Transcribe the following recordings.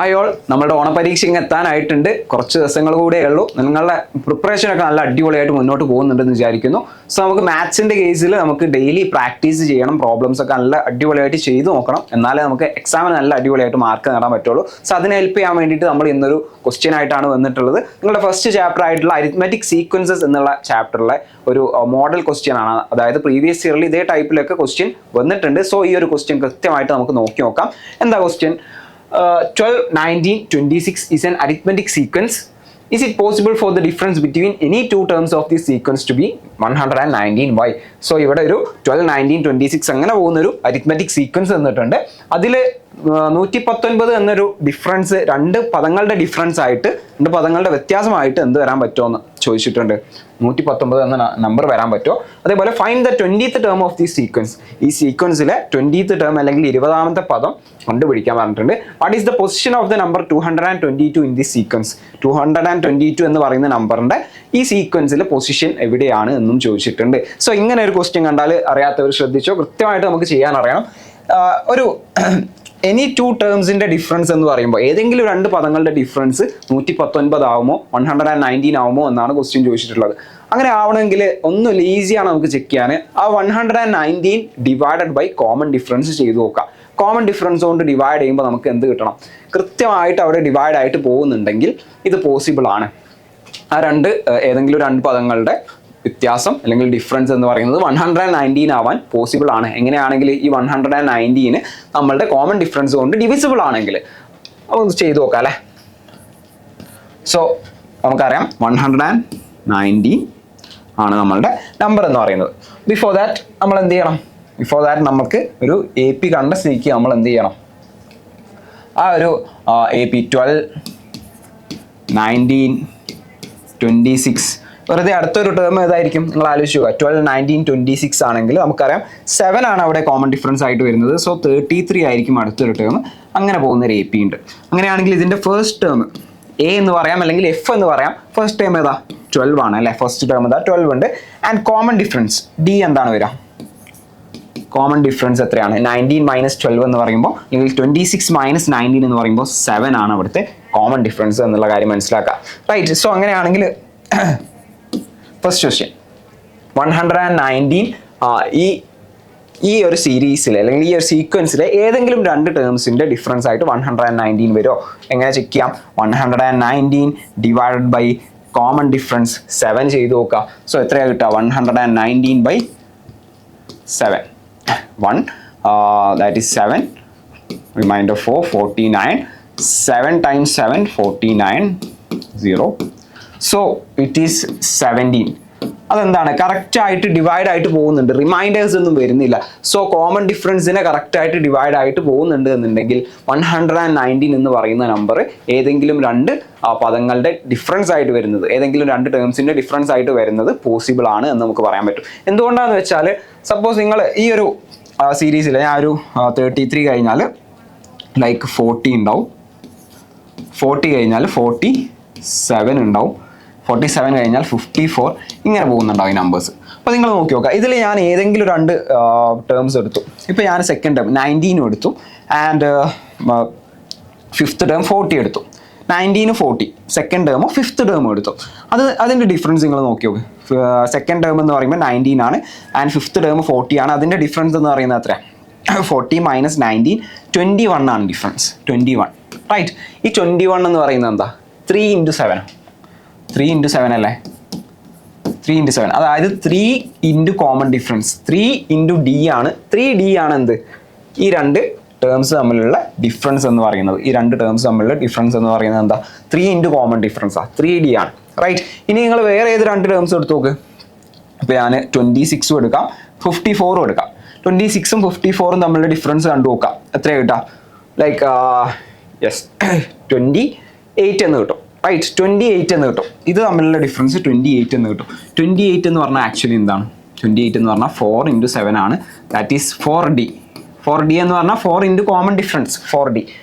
ആയോൾ നമ്മുടെ ഓണപരീക്ഷയ്ക്ക് എത്താനായിട്ടുണ്ട്. കുറച്ച് ദിവസങ്ങൾ കൂടെയേ ഉള്ളൂ. നിങ്ങളുടെ പ്രിപ്പറേഷനൊക്കെ നല്ല അടിപൊളിയായിട്ട് മുന്നോട്ട് പോകുന്നുണ്ടെന്ന് വിചാരിക്കുന്നു. സോ നമുക്ക് മാത്സിന്റെ കേസിൽ നമുക്ക് ഡെയിലി പ്രാക്ടീസ് ചെയ്യണം. പ്രോബ്ലംസ് ഒക്കെ നല്ല അടിപൊളിയായിട്ട് ചെയ്തു നോക്കണം. എന്നാലേ നമുക്ക് എക്സാമിന് നല്ല അടിപൊളിയായിട്ട് മാർക്ക് നേടാൻ പറ്റുള്ളൂ. സോ അതിനെ ഹെൽപ്പ് ചെയ്യാൻ വേണ്ടിയിട്ട് നമ്മൾ ഇന്നൊരു ക്വസ്റ്റ്യൻ ആയിട്ടാണ് വന്നിട്ടുള്ളത്. നിങ്ങളുടെ ഫസ്റ്റ് ചാപ്റ്റർ ആയിട്ടുള്ള അരിത്മെറ്റിക് സീക്വൻസസ് എന്നുള്ള ചാപ്റ്ററിലെ ഒരു മോഡൽ ക്വസ്റ്റ്യൻ ആണ്. അതായത് പ്രീവിയസ് ഇയറിൽ ഇതേ ടൈപ്പിലൊക്കെ ക്വസ്റ്റ്യൻ വന്നിട്ടുണ്ട്. സോ ഈ ഒരു ക്വസ്റ്റ്യൻ കൃത്യമായിട്ട് നമുക്ക് നോക്കി നോക്കാം. എന്താ question? 12, 19, 26 is an arithmetic sequence. Is it possible for the difference between any two terms of this sequence to be 119? Why? So ഇവിടെ ഒരു 12, 19, 26 അങ്ങനെ പോകുന്ന ഒരു അരിത്മെറ്റിക് സീക്വൻസ് തന്നിട്ടുണ്ട്. അതിൽ 119 എന്നൊരു ഡിഫറൻസ്, രണ്ട് പദങ്ങളുടെ ഡിഫറൻസ് ആയിട്ട്, രണ്ട് പദങ്ങളുടെ വ്യത്യാസമായിട്ട് എന്ത് വരാൻ പറ്റുമോ ചോദിച്ചിട്ടുണ്ട്. 119 എന്ന നമ്പർ വരാൻ പറ്റുമോ? അതേപോലെ find the 20th term of the sequence. ഈ സീക്വൻസിലെ 20th ടേം അല്ലെങ്കിൽ 20ാമത്തെ പദം കണ്ടുപിടിക്കാൻ പറഞ്ഞിട്ടുണ്ട്. What is the position of the number 222 in the sequence? 222 എന്ന് പറയുന്ന നമ്പറിന്റെ ഈ സീക്വൻസിലെ പൊസിഷൻ എവിടെയാണ് എന്നും ചോദിച്ചിട്ടുണ്ട്. സോ ഇങ്ങനെ ഒരു ക്വസ്റ്റ്യൻ കണ്ടാൽ അറിയാത്തവർ ശ്രദ്ധിച്ചോ, കൃത്യമായിട്ട് നമുക്ക് ചെയ്യാൻ അറിയണം. ഒരു എനി ടു ടേംസിന്റെ ഡിഫറൻസ് എന്ന് പറയുമ്പോൾ ഏതെങ്കിലും രണ്ട് പദങ്ങളുടെ ഡിഫറൻസ് 119 ആവുമോ 119 ആവുമോ എന്നാണ് ക്വസ്റ്റ്യൻ ചോദിച്ചിട്ടുള്ളത്. അങ്ങനെ ആവണമെങ്കിൽ ഒന്നുമില്ല, ഈസിയാണ് നമുക്ക് ചെക്ക് ചെയ്യാൻ. ആ 119 ഡിവൈഡഡ് ബൈ കോമൺ ഡിഫറൻസ് ചെയ്ത് നോക്കാം. കോമൺ ഡിഫറൻസ് കൊണ്ട് ഡിവൈഡ് ചെയ്യുമ്പോൾ നമുക്ക് എന്ത് കിട്ടണം? കൃത്യമായിട്ട് അവിടെ ഡിവൈഡ് ആയിട്ട് പോകുന്നുണ്ടെങ്കിൽ ഇത് പോസിബിൾ ആണ്. ആ ഏതെങ്കിലും രണ്ട് പദങ്ങളുടെ വ്യത്യാസം അല്ലെങ്കിൽ ഡിഫറൻസ് എന്ന് പറയുന്നത് 119 ആവാൻ പോസിബിൾ ആണ്. എങ്ങനെയാണെങ്കിൽ ഈ 119 നമ്മളുടെ കോമൺ ഡിഫറൻസ് കൊണ്ട് ഡിവിസിബിൾ ആണെങ്കിൽ നമുക്ക് ചെയ്തു നോക്കാം അല്ലേ. സോ നമുക്കറിയാം 119 ആണ് നമ്മളുടെ നമ്പർ എന്ന് പറയുന്നത്. ബിഫോർ ദാറ്റ് നമ്മൾ എന്ത് ചെയ്യണം? ബിഫോർ ദാറ്റ് നമുക്ക് ഒരു AP കണ്ട സ്ഥിതിക്ക് നമ്മൾ എന്ത് ചെയ്യണം? ആ ഒരു AP 12, 19, 26 വെറുതെ അടുത്തൊരു ടേം ഏതായിരിക്കും നിങ്ങൾ ആലോചിക്കുക. 12, 19, 26 ആണെങ്കിൽ നമുക്കറിയാം 7 ആണ് അവിടെ കോമൺ ഡിഫറൻസ് ആയിട്ട് വരുന്നത്. സോ 33 ആയിരിക്കും അടുത്തൊരു ടേം. അങ്ങനെ പോകുന്ന ഒരു AP ഉണ്ട്. അങ്ങനെയാണെങ്കിൽ ഇതിന്റെ ഫസ്റ്റ് ടേം A എന്ന് പറയാം അല്ലെങ്കിൽ F എന്ന് പറയാം. ഫസ്റ്റ് ടേം ഏതാ? 12 ആണ് അല്ലെ. ഫസ്റ്റ് ടേം ഏതാ? 12 ഉണ്ട്. ആൻഡ് കോമൺ ഡിഫറൻസ് D എന്താണ് വരിക? കോമൺ ഡിഫറൻസ് എത്രയാണ്? 19 മൈനസ് 12 എന്ന് പറയുമ്പോൾ, അല്ലെങ്കിൽ 26 മൈനസ് 19 എന്ന് പറയുമ്പോൾ 7 ആണ് അവിടുത്തെ കോമൺ ഡിഫറൻസ് എന്നുള്ള കാര്യം മനസ്സിലാക്കുക. റൈറ്റ്. സോ അങ്ങനെയാണെങ്കിൽ ഫസ്റ്റ് ക്വസ്റ്റ്യൻ 119 ഈ ഒരു സീരീസിൽ അല്ലെങ്കിൽ ഈ ഒരു സീക്വൻസിലെ ഏതെങ്കിലും രണ്ട് ടേംസിന്റെ ഡിഫറൻസ് ആയിട്ട് 119 വരുമോ? എങ്ങനെ ചെക്ക് ചെയ്യാം? 119 ഡിവൈഡഡ് ബൈ കോമൺ ഡിഫറൻസ് 7 ചെയ്ത് നോക്കുക. സോ എത്രയാണ് കിട്ടുക? 119 by 7. 1 that is 7, remainder 4, 49. 7 times 7, 49, 0. So it is 17. അതെന്താണ്? കറക്റ്റ് ആയിട്ട് ഡിവൈഡ് ആയിട്ട് പോകുന്നുണ്ട്, റിമൈൻഡേഴ്സ് ഒന്നും വരുന്നില്ല. സോ കോമൺ ഡിഫറൻസിനെ കറക്റ്റ് ആയിട്ട് ഡിവൈഡ് ആയിട്ട് പോകുന്നുണ്ട് എന്നുണ്ടെങ്കിൽ 119 എന്ന് പറയുന്ന നമ്പർ ഏതെങ്കിലും രണ്ട് പദങ്ങളുടെ ഡിഫറൻസ് ആയിട്ട് വരുന്നത്, ഏതെങ്കിലും രണ്ട് ടേംസിന്റെ ഡിഫറൻസ് ആയിട്ട് വരുന്നത് പോസിബിൾ ആണ് എന്ന് നമുക്ക് പറയാൻ പറ്റും. എന്തുകൊണ്ടാണെന്ന് വെച്ചാൽ, സപ്പോസ് നിങ്ങൾ ഈ ഒരു സീരീസിൽ ഞാൻ ഒരു 33 കഴിഞ്ഞാൽ ലൈക്ക് 40 ഉണ്ടാവും, 40 കഴിഞ്ഞാൽ 47 ഉണ്ടാവും, 47 കഴിഞ്ഞാൽ 54, ഇങ്ങനെ പോകുന്നുണ്ടാവും ഈ നമ്പേഴ്സ്. അപ്പോൾ നിങ്ങൾ നോക്കി നോക്കുക. ഇതിൽ ഞാൻ ഏതെങ്കിലും രണ്ട് ടേംസ് എടുത്തു. ഇപ്പോൾ ഞാൻ സെക്കൻഡ് ടേം 19 എടുത്തു ആൻഡ് ഫിഫ്ത്ത് ടേം 40 എടുത്തു. 19, 40 സെക്കൻഡ് ടേമോ ഫിഫ്ത്ത് ടേമോ എടുത്തു. അതിൻ്റെ ഡിഫറൻസ് നിങ്ങൾ നോക്കി നോക്ക്. സെക്കൻഡ് ടേം എന്ന് പറയുമ്പോൾ 19 ആണ് ആൻഡ് ഫിഫ്ത്ത് ടേം 40 ആണ്. അതിൻ്റെ ഡിഫറൻസ് എന്ന് പറയുന്നത് എത്രയാണ്? 40 മൈനസ് 19, 21 ആണ് ഡിഫറൻസ്. 21. റൈറ്റ്. ഈ 21 എന്ന് പറയുന്നത് എന്താ? 3 into 7. 3 into 7 അല്ലേ? 3 into 7, അതായത് 3 into common difference. 3 into D ആണ്. 3D ആണ് എന്ത്? ഈ രണ്ട് ടേംസ് തമ്മിലുള്ള ഡിഫറൻസ് എന്ന് പറയുന്നത്. ഈ രണ്ട് ടേംസ് തമ്മിലുള്ള ഡിഫറൻസ് എന്ന് പറയുന്നത് എന്താ? 3 into കോമൺ ഡിഫറൻസാണ്. 3D ആണ്. റൈറ്റ്. ഇനി നിങ്ങൾ വേറെ ഏത് രണ്ട് ടേംസ് എടുത്ത് നോക്ക്. ഇപ്പോൾ ഞാൻ 26 എടുക്കാം, 54 എടുക്കാം. 26ഉം 54ഉം തമ്മിലുള്ള ഡിഫറൻസ് കണ്ടു നോക്കാം. എത്രയാണ് കിട്ടുക? ലൈക്ക് 28 എന്ന് കിട്ടും. റൈറ്റ്. 28 എന്ന് കിട്ടും. ഇത് തമ്മിലുള്ള ഡിഫറൻസ് 28 എന്ന് കിട്ടും. 28 എന്ന് പറഞ്ഞാൽ ആക്ച്വലി എന്താണ്? 28 എന്ന് പറഞ്ഞാൽ 4 into 7 ആണ്. That is 4D. 4D എന്ന് പറഞ്ഞാൽ 4 into common difference 4D.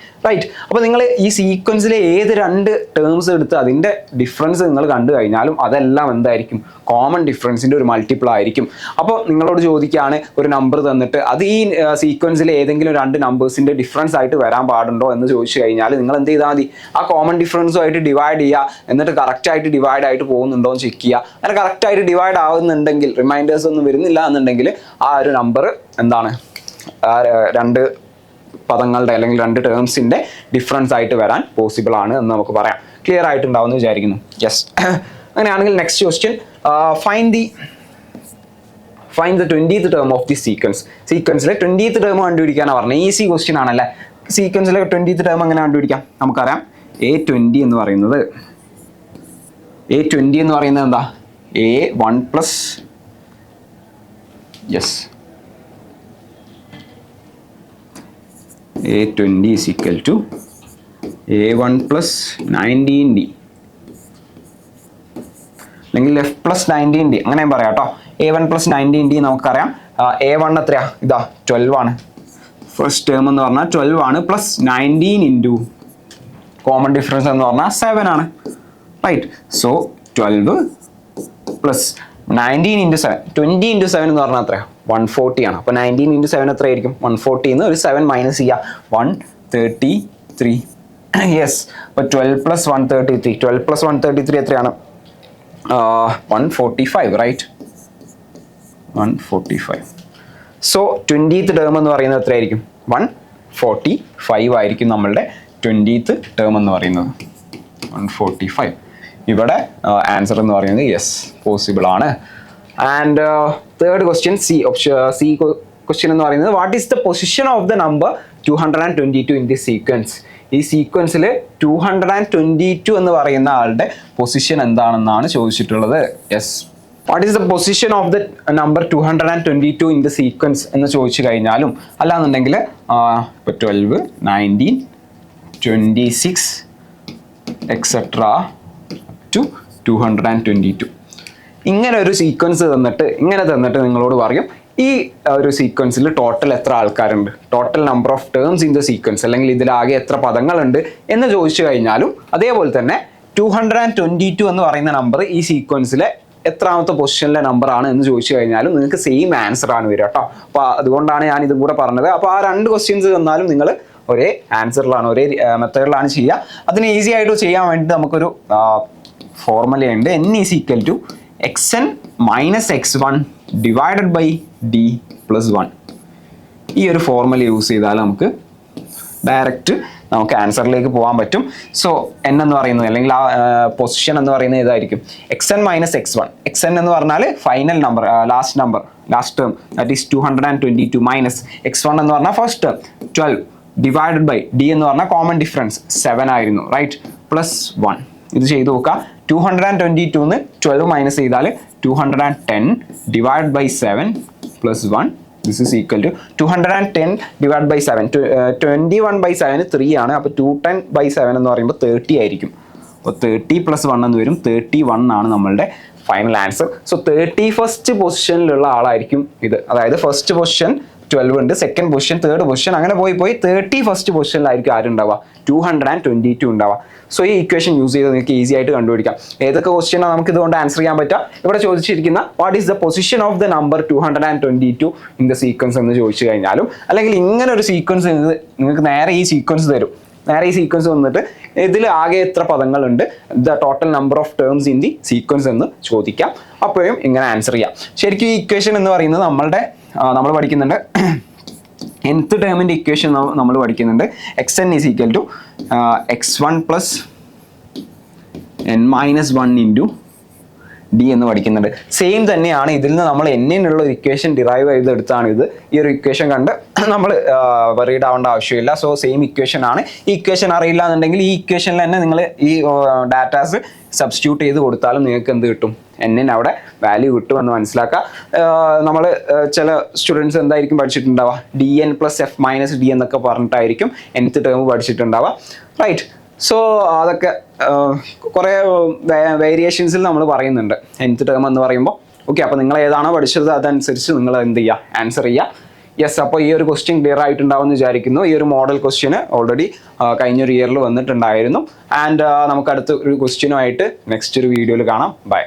Right. അപ്പോൾ നിങ്ങൾ ഈ സീക്വൻസിലെ ഏത് രണ്ട് ടേംസ് എടുത്ത് അതിൻ്റെ ഡിഫറൻസ് നിങ്ങൾ കണ്ടു കഴിഞ്ഞാലും അതെല്ലാം എന്തായിരിക്കും, കോമൺ ഡിഫറൻസിൻ്റെ ഒരു മൾട്ടിപ്പിൾ ആയിരിക്കും. അപ്പോൾ നിങ്ങളോട് ചോദിക്കുകയാണ് ഒരു നമ്പർ തന്നിട്ട് അത് ഈ സീക്വൻസിലെ ഏതെങ്കിലും രണ്ട് നമ്പേഴ്സിൻ്റെ ഡിഫറൻസ് ആയിട്ട് വരാൻ പാടുണ്ടോ എന്ന് ചോദിച്ചു കഴിഞ്ഞാൽ നിങ്ങൾ എന്ത് ചെയ്താൽ മതി, ആ കോമൺ ഡിഫറൻസുമായിട്ട് ഡിവൈഡ് ചെയ്യുക, എന്നിട്ട് കറക്റ്റായിട്ട് ഡിവൈഡ് ആയിട്ട് പോകുന്നുണ്ടോ എന്ന് ചെക്ക് ചെയ്യുക. അങ്ങനെ കറക്റ്റായിട്ട് ഡിവൈഡ് ആവുന്നുണ്ടെങ്കിൽ, റിമൈൻഡേഴ്സ് ഒന്നും വരുന്നില്ല എന്നുണ്ടെങ്കിൽ ആ ഒരു നമ്പർ എന്താണ്, രണ്ട് പദങ്ങളുടെ അല്ലെങ്കിൽ രണ്ട് ടേംസിൻ്റെ ഡിഫറൻസ് ആയിട്ട് വരാൻ പോസിബിൾ ആണ് എന്ന് നമുക്ക് പറയാം. ക്ലിയർ ആയിട്ടുണ്ടാവുമെന്ന് വിചാരിക്കുന്നു. യെസ്. അങ്ങനെയാണെങ്കിൽ next question, find the 20th term of the സീക്വൻസിലെ 20th ടേം കണ്ടുപിടിക്കാനാണ് പറഞ്ഞത്. ഈസി ക്വസ്റ്റ്യൻ ആണല്ലേ. സീക്വൻസിലെ 20th ടേം എങ്ങനെ കണ്ടുപിടിക്കാം? നമുക്കറിയാം A20 എന്ന് പറയുന്നത് എന്താ, A1 plus A20 is equal to A1 plus 19D അല്ലെങ്കിൽ F plus 19D അങ്ങനെ പറയാം കേട്ടോ. A1 plus 19D നമുക്കറിയാം. A1 എത്രയാ, ഇതാ 12 ആണ്. ഫസ്റ്റ് ടേം എന്ന് പറഞ്ഞാൽ 12 ആണ്, പ്ലസ് 19 ഇൻറ്റു കോമൺ ഡിഫറൻസ് എന്ന് പറഞ്ഞാൽ 7 ആണ്. Right. So 12 plus 19 into 7, 20 into 7 എന്ന് പറഞ്ഞാൽ എത്രയാണ്, 140 ആണ്. അപ്പോൾ 19 ഇൻറ്റു 7 എത്രയായിരിക്കും, 140 എന്ന് ഒരു 7 മൈനസ് ചെയ്യുക, 133. യെസ്. അപ്പോൾ 12 പ്ലസ് 133, 12 പ്ലസ് 133 എത്രയാണ്, 145. റൈറ്റ്, 145. സോ 20th ടേം എന്ന് പറയുന്നത് എത്രയായിരിക്കും, 145 ആയിരിക്കും നമ്മളുടെ 20th ടേം എന്ന് പറയുന്നത്, 145. ഇവിടെ ആൻസർ എന്ന് പറയുന്നത് യെസ് പോസിബിൾ ആണ്. And third question, C question എന്ന് പറയുന്നത് what is the position of the number 222 in the sequence. ഈ സീക്വൻസിൽ 222 എന്ന് പറയുന്ന ആളുടെ പൊസിഷൻ എന്താണെന്നാണ് ചോദിച്ചിട്ടുള്ളത്. Yes, what is the position of the number 222 in the sequence എന്ന് ചോദിച്ചു കഴിഞ്ഞാലും, അല്ലാന്നുണ്ടെങ്കിൽ ഇപ്പോൾ 12, 19, 26 എക്സെട്ര ടു 222 ഇങ്ങനെ ഒരു സീക്വൻസ് തന്നിട്ട് നിങ്ങളോട് പറയും ഈ ഒരു സീക്വൻസിൽ ടോട്ടൽ എത്ര ആൾക്കാരുണ്ട്, total number of terms in the sequence, അല്ലെങ്കിൽ ഇതിലാകെ എത്ര പദങ്ങളുണ്ട് എന്ന് ചോദിച്ചു കഴിഞ്ഞാലും, അതേപോലെ തന്നെ 222 എന്ന് പറയുന്ന നമ്പർ ഈ സീക്വൻസിലെ എത്രാമത്തെ പൊസിഷനിലെ നമ്പർ ആണ് എന്ന് ചോദിച്ചു കഴിഞ്ഞാലും നിങ്ങൾക്ക് സെയിം ആൻസർ ആണ് വരിക കേട്ടോ. അപ്പോൾ അതുകൊണ്ടാണ് ഞാൻ ഇതും കൂടെ പറഞ്ഞത്. അപ്പോൾ ആ രണ്ട് ക്വസ്റ്റ്യൻസ് തന്നാലും നിങ്ങൾ ഒരേ ആൻസറിലാണ്, ഒരേ മെത്തേഡിലാണ് ചെയ്യുക. അതിന് ഈസി ആയിട്ട് ചെയ്യാൻ വേണ്ടിയിട്ട് നമുക്കൊരു ഫോർമുലയുണ്ട്. n is equal to xn minus x1 divided by d plus 1. ഈ ഒരു ഫോർമുല യൂസ് ചെയ്താൽ നമുക്ക് ഡയറക്റ്റ് നമുക്ക് ആൻസറിലേക്ക് പോകാൻ പറ്റും. സോ n എന്ന് പറയുന്നത്, അല്ലെങ്കിൽ ആ പൊസിഷൻ എന്ന് പറയുന്നത് ഇതായിരിക്കും, xn മൈനസ് x1. xn എന്ന് പറഞ്ഞാൽ final number, last term, that is 222 minus x1 എന്ന് പറഞ്ഞാൽ first term 12 divided by d എന്ന് പറഞ്ഞാൽ കോമൺ ഡിഫറൻസ് 7 ആയിരുന്നു. Right, plus 1. ഇത് ചെയ്ത് നോക്കുക. 222 12 മൈനസ് ചെയ്താൽ 210 divide by 7 plus 1. This is equal to 210 divided by 7. 21 by 7 3 ആണ്. അപ്പോൾ 210 by 7 എന്ന് പറയുമ്പോൾ 30 ആയിരിക്കും. അപ്പോൾ 30 പ്ലസ് 1 എന്ന് വരും, 31 ആണ് നമ്മളുടെ ഫൈനൽ ആൻസർ. സോ 31st പൊസിഷനിലുള്ള ആളായിരിക്കും ഇത്. അതായത് ഫസ്റ്റ് പൊസിഷൻ 12 ഉണ്ട്, സെക്കൻഡ് പൊസിഷൻ, തേർഡ് പൊസിഷൻ, അങ്ങനെ പോയി 31st പൊസിഷനിലായിരിക്കും ആരുണ്ടാവുക, 222 ഉണ്ടാവുക. സോ ഈ ഇക്വേഷൻ യൂസ് ചെയ്ത് നിങ്ങൾക്ക് ഈസി ആയിട്ട് കണ്ടുപിടിക്കാം ഏതൊക്കെ ക്വസ്റ്റ്യനാണ് നമുക്ക് ഇതുകൊണ്ട് ആൻസർ ചെയ്യാൻ പറ്റുക. ഇവിടെ ചോദിച്ചിരിക്കുന്ന what is the position of the number 222 in the sequence എന്ന് ചോദിച്ചു കഴിഞ്ഞാലും, അല്ലെങ്കിൽ ഇങ്ങനെ ഒരു സീക്വൻസ് നിങ്ങൾക്ക് നേരെ ഈ സീക്വൻസ് തരും. നേരെ ഈ സീക്വൻസ് വന്നിട്ട് ഇതിൽ ആകെ എത്ര പദങ്ങളുണ്ട്, the total number of terms in the sequence എന്ന് ചോദിക്കാം. അപ്പോഴും ഇങ്ങനെ ആൻസർ ചെയ്യാം. ശരിക്കും ഈ ഇക്വേഷൻ എന്ന് പറയുന്നത് നമ്മൾ പഠിക്കുന്നുണ്ട് nth ടേമിൻ്റെ ഇക്വേഷൻ നമ്മൾ പഠിക്കുന്നുണ്ട്. xn is equal to x1 plus n minus 1 into d എന്ന് പഠിക്കുന്നുണ്ട്. സെയിം തന്നെയാണ് ഇതിൽ നിന്ന് നമ്മൾ n-നുള്ള ഒരു ഇക്വേഷൻ ഡിറൈവ് ചെയ്തെടുത്താണ് ഇത്. ഈ ഒരു ഇക്വേഷൻ കണ്ട് നമ്മൾ വറീഡ് ആവേണ്ട ആവശ്യമില്ല. സോ സെയിം ഇക്വേഷൻ ആണ്. ഈ ഇക്വേഷൻ അറിയില്ല എന്നുണ്ടെങ്കിൽ ഈ ഇക്വേഷനിൽ തന്നെ നിങ്ങൾ ഈ ഡാറ്റാസ് സബ്സ്റ്റിറ്റ്യൂട്ട് ചെയ്ത് കൊടുത്താലും നിങ്ങൾക്ക് എന്ത് കിട്ടും, n-ന് അവിടെ വാല്യൂ കിട്ടുമെന്ന് മനസ്സിലാക്കുക. നമ്മൾ ചില സ്റ്റുഡൻസ് എന്തായിരിക്കും പഠിച്ചിട്ടുണ്ടാവുക, dn plus f minus d എന്നൊക്കെ പറഞ്ഞിട്ടായിരിക്കും nth ടേം പഠിച്ചിട്ടുണ്ടാവുക. റൈറ്റ്. സോ അതൊക്കെ കുറേ വേരിയേഷൻസിൽ നമ്മൾ പറയുന്നുണ്ട് nth ടേം എന്ന് പറയുമ്പോൾ. ഓക്കെ, അപ്പോൾ നിങ്ങൾ ഏതാണോ പഠിച്ചത് അതനുസരിച്ച് നിങ്ങൾ എന്ത് ചെയ്യുക, ആൻസർ ചെയ്യുക. യെസ്, അപ്പോൾ ഈ ഒരു ക്വസ്റ്റ്യൻ ക്ലിയർ ആയിട്ടുണ്ടാവും എന്ന് വിചാരിക്കുന്നു. ഈ ഒരു മോഡൽ ക്വസ്റ്റ്യന് ഓൾറെഡി കഴിഞ്ഞൊരു ഇയറിൽ വന്നിട്ടുണ്ടായിരുന്നു. ആൻഡ് നമുക്ക് അടുത്ത ഒരു ക്വസ്റ്റ്യനുമായിട്ട് നെക്സ്റ്റ് ഒരു വീഡിയോയിൽ കാണാം. ബൈ.